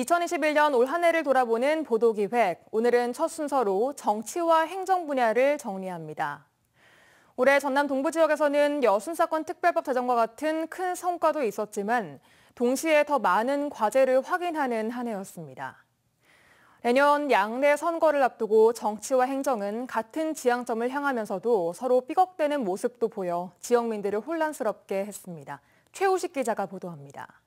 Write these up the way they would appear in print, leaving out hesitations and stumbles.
2021년 올 한 해를 돌아보는 보도기획. 오늘은 첫 순서로 정치와 행정 분야를 정리합니다. 올해 전남 동부 지역에서는 여순사건 특별법 제정과 같은 큰 성과도 있었지만 동시에 더 많은 과제를 확인하는 한 해였습니다. 내년 양대 선거를 앞두고 정치와 행정은 같은 지향점을 향하면서도 서로 삐걱대는 모습도 보여 지역민들을 혼란스럽게 했습니다. 최우식 기자가 보도합니다.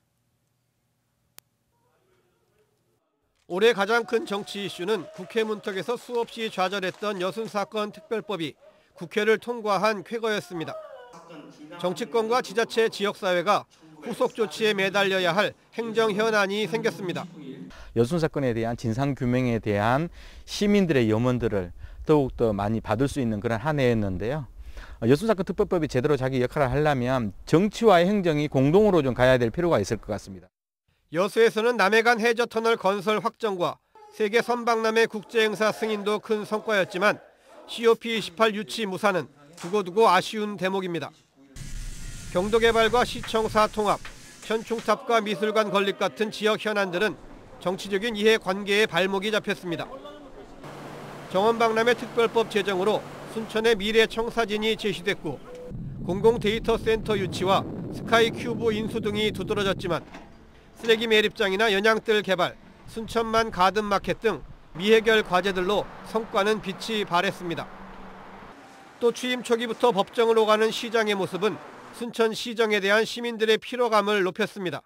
올해 가장 큰 정치 이슈는 국회 문턱에서 수없이 좌절했던 여순사건 특별법이 국회를 통과한 쾌거였습니다. 정치권과 지자체 지역사회가 후속 조치에 매달려야 할 행정 현안이 생겼습니다. 여순사건에 대한 진상규명에 대한 시민들의 염원들을 더욱더 많이 받을 수 있는 그런 한 해였는데요. 여순사건 특별법이 제대로 자기 역할을 하려면 정치와 행정이 공동으로 좀 가야 될 필요가 있을 것 같습니다. 여수에서는 남해간 해저터널 건설 확정과 세계 선박람회 국제행사 승인도 큰 성과였지만 COP28 유치 무산은 두고두고 아쉬운 대목입니다. 경도개발과 시청사 통합, 현충탑과 미술관 건립 같은 지역 현안들은 정치적인 이해관계에 발목이 잡혔습니다. 정원박람회 특별법 제정으로 순천의 미래 청사진이 제시됐고 공공데이터센터 유치와 스카이큐브 인수 등이 두드러졌지만 쓰레기 매립장이나 연양뜰 개발, 순천만 가든마켓 등 미해결 과제들로 성과는 빛이 발했습니다. 또 취임 초기부터 법정을 오가는 시장의 모습은 순천시정에 대한 시민들의 피로감을 높였습니다.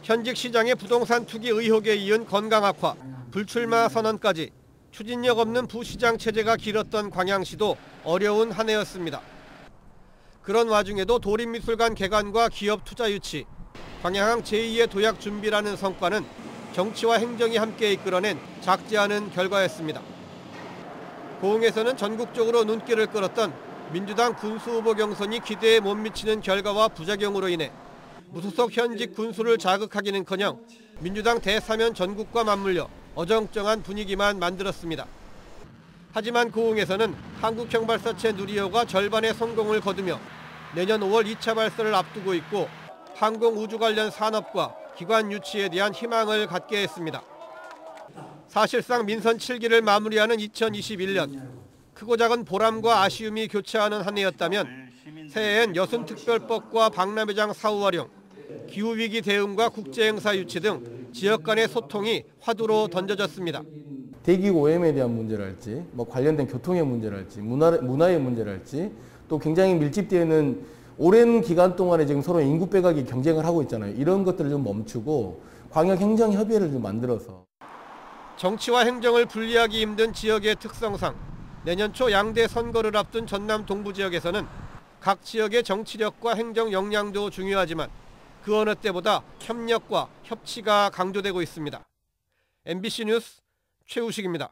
현직 시장의 부동산 투기 의혹에 이은 건강 악화, 불출마 선언까지 추진력 없는 부시장 체제가 길었던 광양시도 어려운 한 해였습니다. 그런 와중에도 도립미술관 개관과 기업 투자 유치, 광양항 제2의 도약 준비라는 성과는 정치와 행정이 함께 이끌어낸 작지 않은 결과였습니다. 고흥에서는 전국적으로 눈길을 끌었던 민주당 군수후보 경선이 기대에 못 미치는 결과와 부작용으로 인해 무소속 현직 군수를 자극하기는커녕 민주당 대사면 전국과 맞물려 어정쩡한 분위기만 만들었습니다. 하지만 고흥에서는 한국형발사체 누리호가 절반의 성공을 거두며 내년 5월 2차 발사를 앞두고 있고 항공우주 관련 산업과 기관 유치에 대한 희망을 갖게 했습니다. 사실상 민선 7기를 마무리하는 2021년, 크고 작은 보람과 아쉬움이 교차하는 한 해였다면 새해엔 여순특별법과 박람회장 사후 활용, 기후위기 대응과 국제행사 유치 등 지역 간의 소통이 화두로 던져졌습니다. 대기고 오염에 대한 문제랄지, 관련된 교통의 문제랄지, 문화의 문제랄지, 또 굉장히 밀집되어 있는 오랜 기간 동안에 지금 서로 인구 빼가기 경쟁을 하고 있잖아요. 이런 것들을 좀 멈추고 광역행정협의회를 좀 만들어서. 정치와 행정을 분리하기 힘든 지역의 특성상 내년 초 양대 선거를 앞둔 전남 동부 지역에서는 각 지역의 정치력과 행정 역량도 중요하지만 그 어느 때보다 협력과 협치가 강조되고 있습니다. MBC 뉴스 최우식입니다.